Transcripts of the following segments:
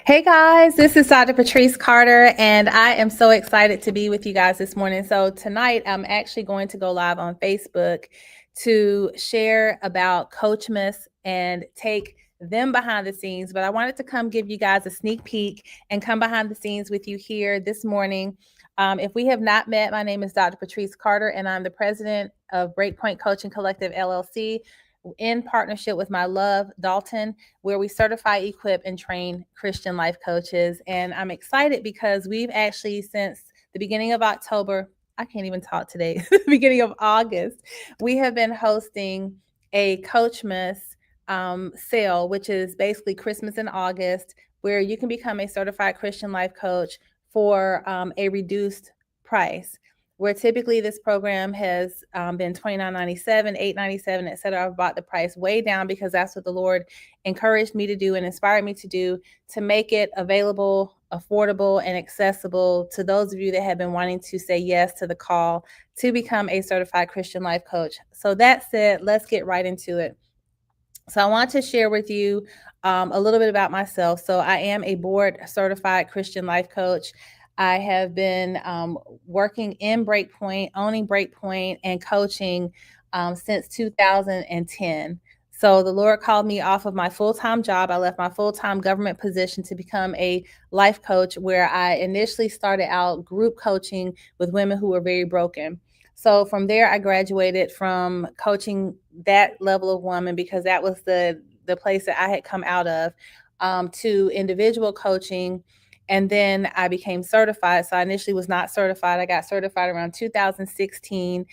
Hey guys, this is Dr. Patrice Carter, and I am so excited to be with you guys this morning. So tonight, I'm actually going to go live on Facebook to share about Coachmas and take them behind the scenes. But I wanted to come give you guys a sneak peek and come behind the scenes with you here this morning. If we have not met, my name is Dr. Patrice Carter, and I'm the president of Breakpoint Coaching Collective, LLC, in partnership with my love, Dalton, where we certify, equip, and train Christian life coaches. And I'm excited because we've actually, since the beginning of October, I can't even talk today, the beginning of August, we have been hosting a Coachmas sale, which is basically Christmas in August, where you can become a certified Christian life coach for a reduced price. Where typically this program has been $29.97, $8.97, et cetera. I've brought the price way down because that's what the Lord encouraged me to do and inspired me to do, to make it available, affordable, and accessible to those of you that have been wanting to say yes to the call to become a certified Christian life coach. So that said, let's get right into it. So I want to share with you a little bit about myself. So I am a board certified Christian life coach. I have been working in Breakpoint, owning Breakpoint, and coaching since 2010. So the Lord called me off of my full-time job. I left my full-time government position to become a life coach, where I initially started out group coaching with women who were very broken. So from there, I graduated from coaching that level of woman, because that was the place that I had come out of, to individual coaching. And then I became certified. So I initially was not certified. I got certified around 2016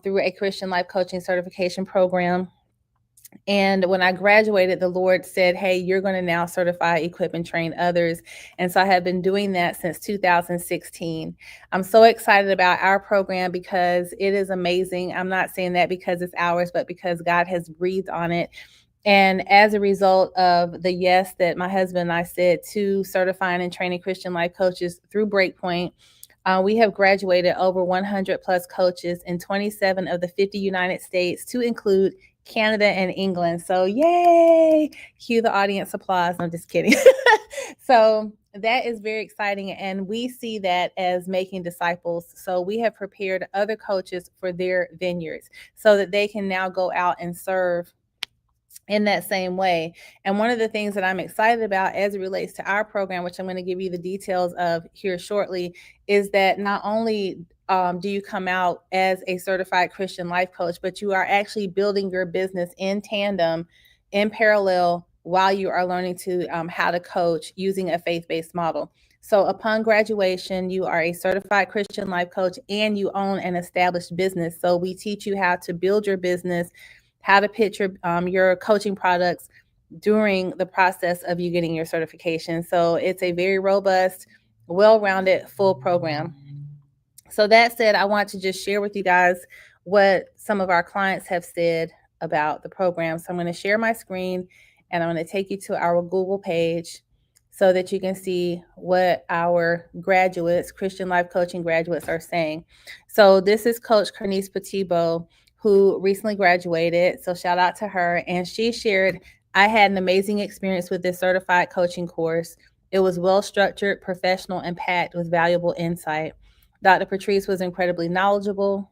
through a Christian life coaching certification program. And when I graduated, the Lord said, hey, you're going to now certify, equip, and train others. And so I have been doing that since 2016. I'm so excited about our program because it is amazing. I'm not saying that because it's ours, but because God has breathed on it. And as a result of the yes that my husband and I said to certifying and training Christian life coaches through Breakpoint, we have graduated over 100 plus coaches in 27 of the 50 United States, to include Canada and England. So yay, cue the audience applause. I'm just kidding. So that is very exciting. And we see that as making disciples. So we have prepared other coaches for their vineyards so that they can now go out and serve in that same way. And one of the things that I'm excited about as it relates to our program, which I'm going to give you the details of here shortly, is that not only do you come out as a certified Christian life coach, but you are actually building your business in tandem, in parallel, while you are learning to how to coach using a faith-based model. So upon graduation, you are a certified Christian life coach and you own an established business. So we teach you how to build your business, how to pitch your coaching products during the process of you getting your certification. So it's a very robust, well-rounded, full program. So that said, I want to just share with you guys what some of our clients have said about the program. So I'm going to share my screen and I'm going to take you to our Google page so that you can see what our graduates, Christian life coaching graduates, are saying. So this is Coach Kernice Petibo, who recently graduated. So shout out to her. And she shared, I had an amazing experience with this certified coaching course. It was well-structured, professional, and packed with valuable insight. Dr. Patrice was incredibly knowledgeable,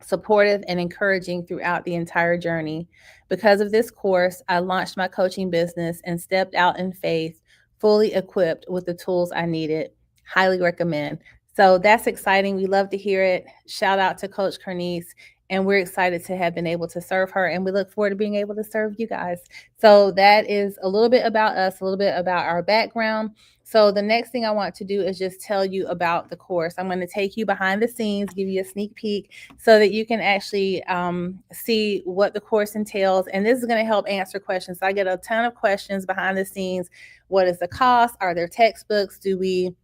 supportive, and encouraging throughout the entire journey. Because of this course, I launched my coaching business and stepped out in faith, fully equipped with the tools I needed. Highly recommend. So that's exciting. We love to hear it. Shout out to Coach Kernice. And we're excited to have been able to serve her. And we look forward to being able to serve you guys. So that is a little bit about us, a little bit about our background. So the next thing I want to do is just tell you about the course. I'm going to take you behind the scenes, give you a sneak peek so that you can actually see what the course entails. And this is going to help answer questions. So I get a ton of questions behind the scenes. What is the cost? Are there textbooks? Do we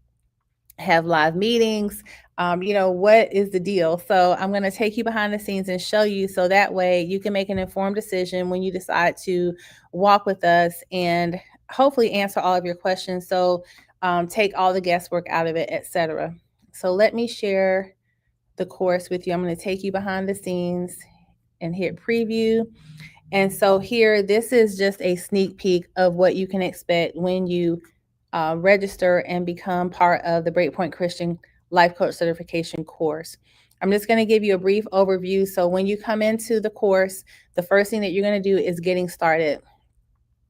have live meetings? What is the deal? So I'm going to take you behind the scenes and show you, so that way you can make an informed decision when you decide to walk with us and hopefully answer all of your questions. So take all the guesswork out of it, etc. So let me share the course with you. I'm going to take you behind the scenes and hit preview. And so here, this is just a sneak peek of what you can expect when you register and become part of the Breakpoint Christian Life Coach Certification course. I'm just going to give you a brief overview. So when you come into the course, the first thing that you're going to do is getting started.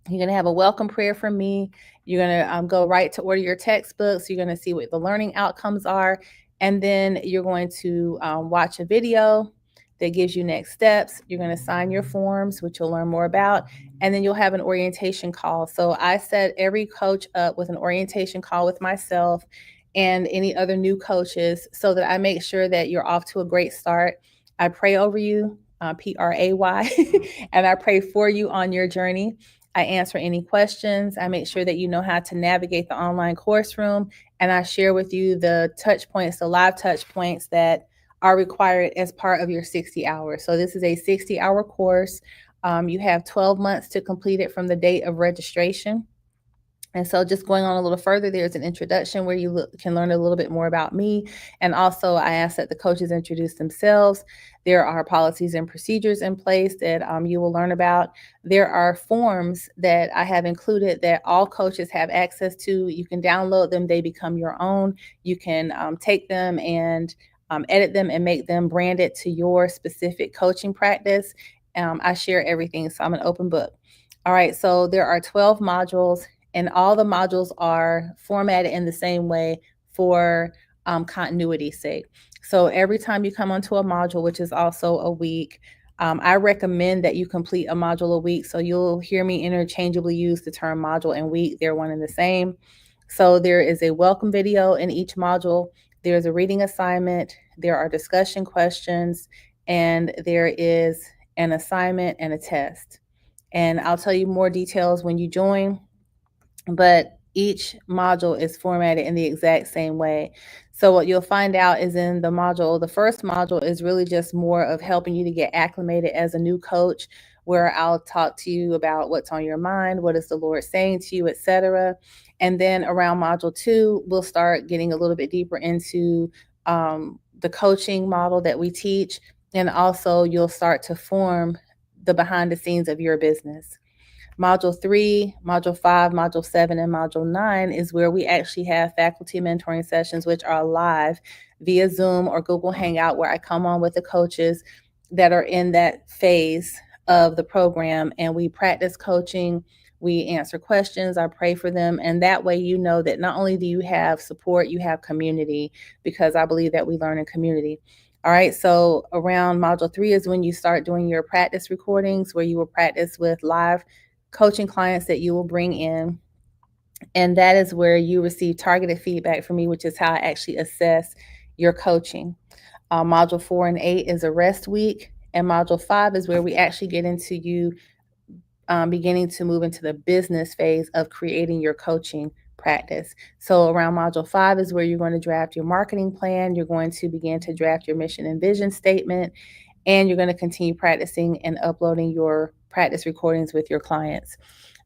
You're going to have a welcome prayer from me. You're going to go right to order your textbooks. You're going to see what the learning outcomes are. And then you're going to watch a video that gives you next steps. You're going to sign your forms, which you'll learn more about. And then you'll have an orientation call. So I set every coach up with an orientation call with myself and any other new coaches so that I make sure that you're off to a great start. I pray over you, Pray, and I pray for you on your journey. I answer any questions. I make sure that you know how to navigate the online course room, and I share with you the touch points, the live touch points that are required as part of your 60 hours. So this is a 60-hour course. You have 12 months to complete it from the date of registration. And so just going on a little further, there's an introduction where you can learn a little bit more about me. And also I ask that the coaches introduce themselves. There are policies and procedures in place that you will learn about. There are forms that I have included that all coaches have access to. You can download them. They become your own. You can take them and edit them and make them branded to your specific coaching practice. I share everything, so I'm an open book. All right, so there are 12 modules. And all the modules are formatted in the same way for continuity's sake. So every time you come onto a module, which is also a week, I recommend that you complete a module a week. So you'll hear me interchangeably use the term module and week. They're one and the same. So there is a welcome video in each module. There's a reading assignment. There are discussion questions, and there is an assignment and a test. And I'll tell you more details when you join, but each module is formatted in the exact same way. So what you'll find out is in the first module is really just more of helping you to get acclimated as a new coach, where I'll talk to you about what's on your mind, what is the Lord saying to you, etc. And then around module 2, we'll start getting a little bit deeper into the coaching model that we teach. And also you'll start to form the behind the scenes of your business. Module 3, Module 5, Module 7, and Module 9 is where we actually have faculty mentoring sessions, which are live via Zoom or Google Hangout, where I come on with the coaches that are in that phase of the program, and we practice coaching, we answer questions, I pray for them, and that way you know that not only do you have support, you have community, because I believe that we learn in community. All right, so around Module 3 is when you start doing your practice recordings, where you will practice with live coaching clients that you will bring in. And that is where you receive targeted feedback from me, which is how I actually assess your coaching. Module 4 and 8 is a rest week. And Module 5 is where we actually get into you beginning to move into the business phase of creating your coaching practice. So around Module 5 is where you're going to draft your marketing plan. You're going to begin to draft your mission and vision statement. And you're going to continue practicing and uploading your practice recordings with your clients.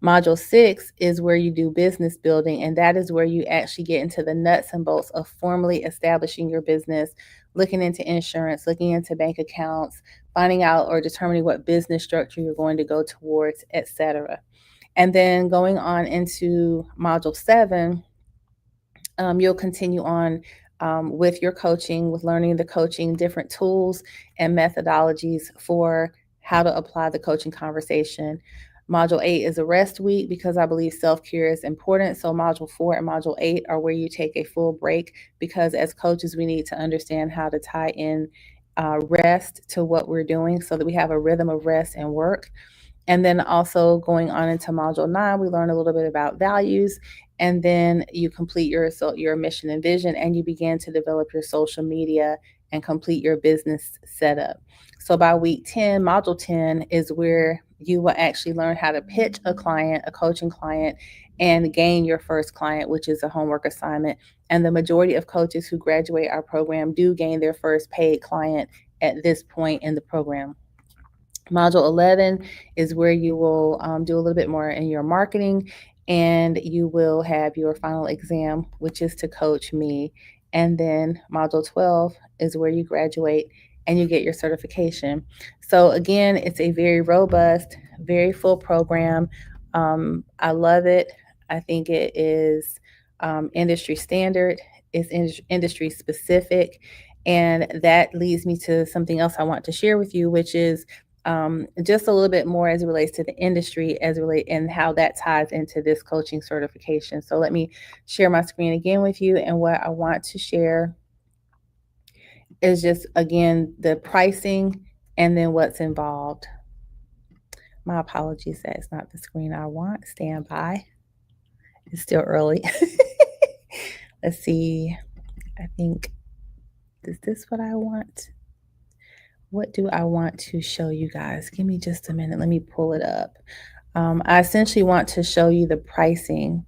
Module 6 is where you do business building, and that is where you actually get into the nuts and bolts of formally establishing your business, looking into insurance, looking into bank accounts, finding out or determining what business structure you're going to go towards, etc. And then going on into Module 7, you'll continue on with your coaching, with learning the coaching, different tools and methodologies for how to apply the coaching conversation. Module 8 is a rest week because I believe self-care is important. So Module 4 and Module 8 are where you take a full break, because as coaches, we need to understand how to tie in rest to what we're doing so that we have a rhythm of rest and work. And then also going on into Module 9, we learn a little bit about values, and then you complete your mission and vision, and you begin to develop your social media and complete your business setup. So by week 10, Module 10 is where you will actually learn how to pitch a client, a coaching client, and gain your first client, which is a homework assignment. And the majority of coaches who graduate our program do gain their first paid client at this point in the program. Module 11 is where you will do a little bit more in your marketing, and you will have your final exam, which is to coach me. And then Module 12 is where you graduate and you get your certification. So again, it's a very robust, very full program. I love it. I think it is industry standard, it's industry specific. And that leads me to something else I want to share with you, which is just a little bit more as it relates to the industry, as it relate and how that ties into this coaching certification. So let me share my screen again with you. And what I want to share is just again the pricing and then what's involved. My apologies, that's not the screen I want. Stand by. It's still early. Let's see. I think, is this what I want? What do I want to show you guys? Give me just a minute. Let me pull it up. I essentially want to show you the pricing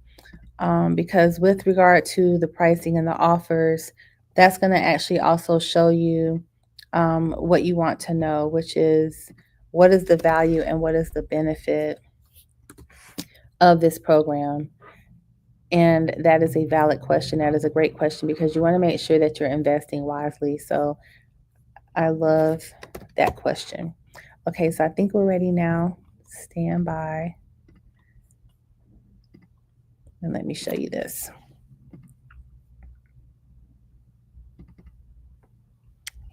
because with regard to the pricing and the offers, that's going to actually also show you what you want to know, which is what is the value and what is the benefit of this program. And that is a valid question. That is a great question because you want to make sure that you're investing wisely. So I love that question. Okay, so I think we're ready now. Stand by. And let me show you this.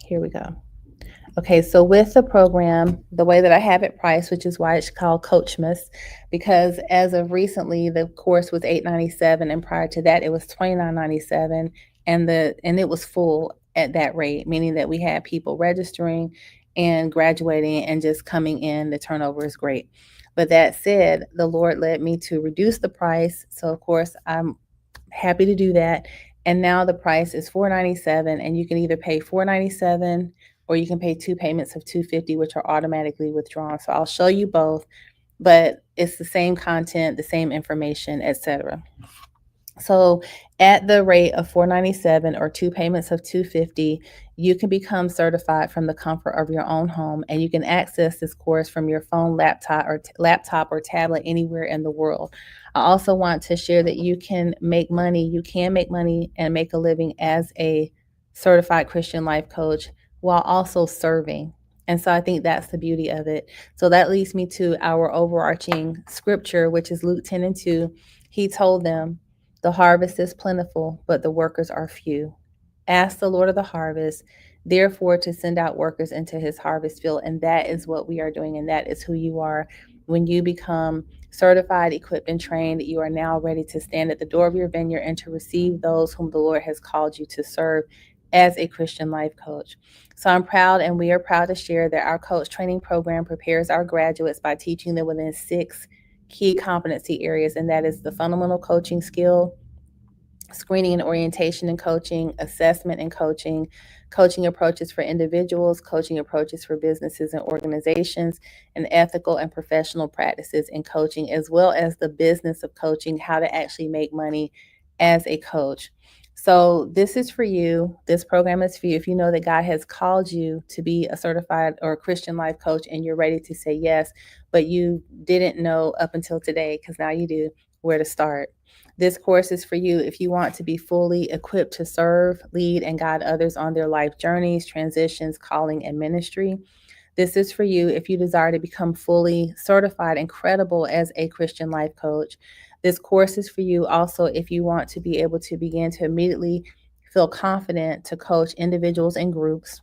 Here we go. Okay, so with the program, the way that I have it priced, which is why it's called Coachmas, because as of recently, the course was $897, and prior to that, it was $29.97, and it was full at that rate, meaning that we had people registering and graduating and just coming in. The turnover is great. But that said, the Lord led me to reduce the price, so of course I'm happy to do that. And now the price is $497, and you can either pay $497 or you can pay 2 payments of $250, which are automatically withdrawn. So I'll show you both, but it's the same content, the same information, etc. So at the rate of $497 or 2 payments of $250, you can become certified from the comfort of your own home, and you can access this course from your phone, laptop or tablet anywhere in the world. I also want to share that you can make money. You can make money and make a living as a certified Christian life coach while also serving. And so I think that's the beauty of it. So that leads me to our overarching scripture, which is Luke 10:2. He told them, "The harvest is plentiful, but the workers are few. Ask the Lord of the harvest, therefore, to send out workers into his harvest field." And that is what we are doing, and that is who you are. When you become certified, equipped, and trained, you are now ready to stand at the door of your vineyard and to receive those whom the Lord has called you to serve as a Christian life coach. So I'm proud, and we are proud to share that our coach training program prepares our graduates by teaching them within 6 key competency areas, and that is the fundamental coaching skill, screening and orientation in coaching, assessment in coaching, coaching approaches for individuals, coaching approaches for businesses and organizations, and ethical and professional practices in coaching, as well as the business of coaching, how to actually make money as a coach. So this is for you. This program is for you. If you know that God has called you to be a certified or a Christian life coach and you're ready to say yes, but you didn't know up until today, because now you do, where to start. This course is for you if you want to be fully equipped to serve, lead, and guide others on their life journeys, transitions, calling, and ministry. This is for you if you desire to become fully certified and credible as a Christian life coach. This course is for you also if you want to be able to begin to immediately feel confident to coach individuals and groups.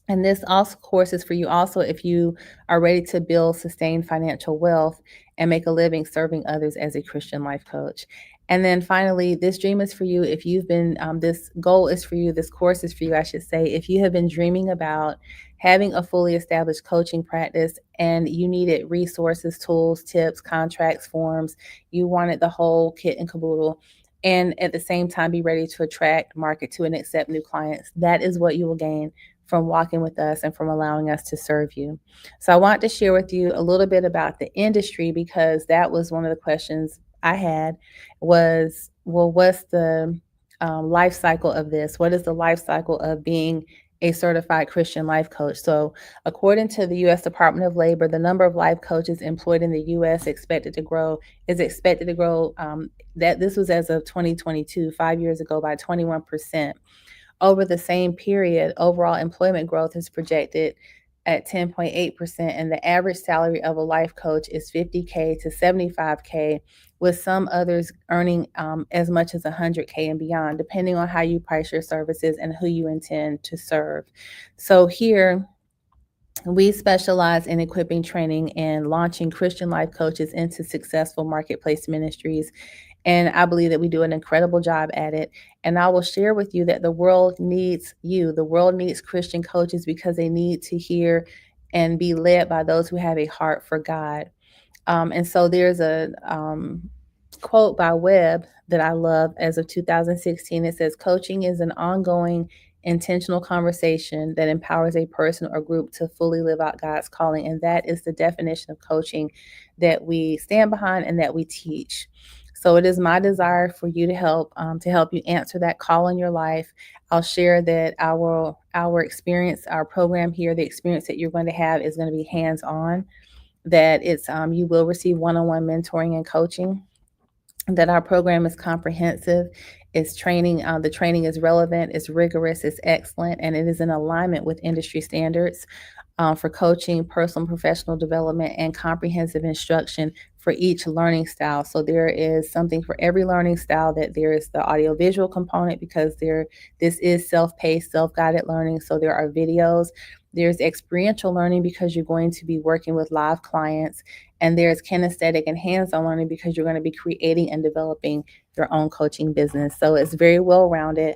And this also course is for you also if you are ready to build sustained financial wealth and make a living serving others as a Christian life coach. And then finally, this dream is for you if you've been, this goal is for you, this course is for you, I should say, if you have been dreaming about having a fully established coaching practice and you needed resources, tools, tips, contracts, forms, you wanted the whole kit and caboodle, and at the same time be ready to attract, market to, and accept new clients. That is what you will gain from walking with us and from allowing us to serve you. So I want to share with you a little bit about the industry, because that was one of the questions I had was, well, what's the life cycle of this? What is the life cycle of being a certified Christian life coach? So according to the U.S. Department of Labor, the number of life coaches employed in the U.S. is expected to grow, that this was as of 2022, 5 years ago, by 21%. Over the same period, overall employment growth is projected at 10.8%, and the average salary of a life coach is $50K to $75K, with some others earning as much as 100K and beyond, depending on how you price your services and who you intend to serve. So here, we specialize in equipping, training, and launching Christian life coaches into successful marketplace ministries. And I believe that we do an incredible job at it. And I will share with you that the world needs you. The world needs Christian coaches because they need to hear and be led by those who have a heart for God. And so there's a quote by Webb that I love as of 2016. It says, "Coaching is an ongoing, intentional conversation that empowers a person or group to fully live out God's calling." And that is the definition of coaching that we stand behind and that we teach. So it is my desire for you to help you answer that call in your life. I'll share that our experience, our program here, the experience that you're going to have is going to be hands-on, that it's you will receive one-on-one mentoring and coaching, that our program is comprehensive, it's training, the training is relevant, it's rigorous, it's excellent, and it is in alignment with industry standards for coaching, personal and professional development, and comprehensive instruction for each learning style. So there is something for every learning style. That there is the audiovisual component, because this is self-paced, self-guided learning. So there are videos. There's experiential learning because you're going to be working with live clients. And there's kinesthetic and hands-on learning because you're going to be creating and developing your own coaching business. So it's very well-rounded.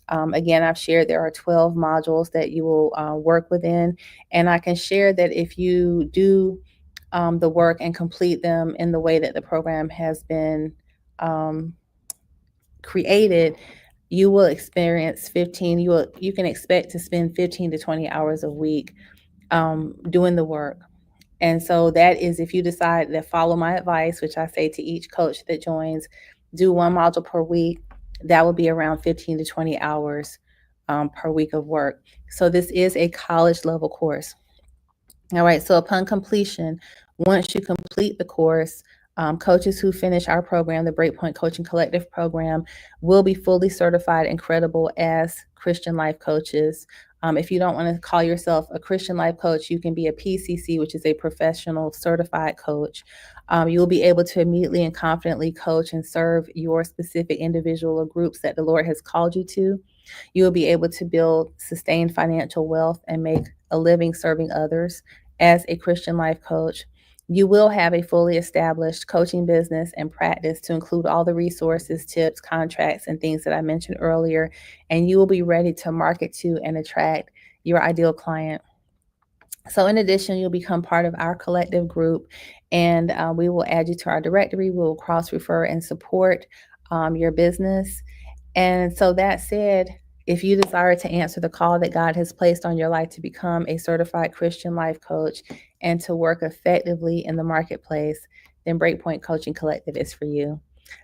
Again, I've shared there are 12 modules that you will work within. And I can share that if you do the work and complete them in the way that the program has been created, you will experience you can expect to spend 15 to 20 hours a week doing the work. And so that is if you decide to follow my advice, which I say to each coach that joins, do one module per week. That will be around 15 to 20 hours per week of work. So this is a college level course. All right, so upon completion, once you complete the course, coaches who finish our program, the Breakpoint Coaching Collective program, will be fully certified and credible as Christian life coaches. If you don't want to call yourself a Christian life coach, you can be a PCC, which is a professional certified coach. You will be able to immediately and confidently coach and serve your specific individual or groups that the Lord has called you to. You will be able to build sustained financial wealth and make a living serving others as a Christian life coach. You will have a fully established coaching business and practice to include all the resources, tips, contracts, and things that I mentioned earlier. And you will be ready to market to and attract your ideal client. So in addition, you'll become part of our collective group, and we will add you to our directory. We will cross-refer and support your business. And so that said, if you desire to answer the call that God has placed on your life to become a certified Christian life coach and to work effectively in the marketplace, then Breakpoint Coaching Collective is for you.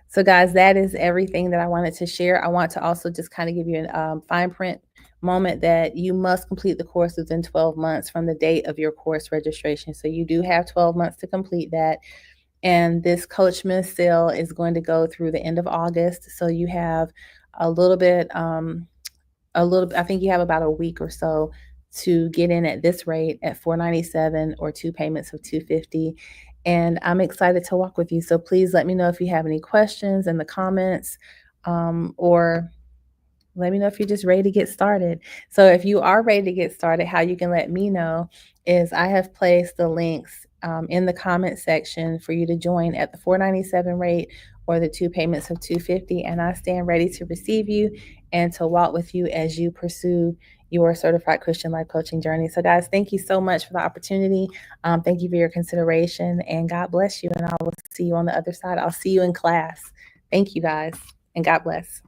So guys, that is everything that I wanted to share. I want to also just kind of give you a fine print moment that you must complete the course within 12 months from the date of your course registration. So you do have 12 months to complete that. And this Coachmas sale is going to go through the end of August. So you have a little bit, I think you have about a week or so to get in at this rate at $497 or 2 payments of $250. And I'm excited to walk with you. So please let me know if you have any questions in the comments, or let me know if you're just ready to get started. So if you are ready to get started, how you can let me know is I have placed the links in the comment section for you to join at the $497 rate or the 2 payments of $250. And I stand ready to receive you and to walk with you as you pursue your certified Christian life coaching journey. So guys, thank you so much for the opportunity. Thank you for your consideration, and God bless you. And I will see you on the other side. I'll see you in class. Thank you guys, and God bless.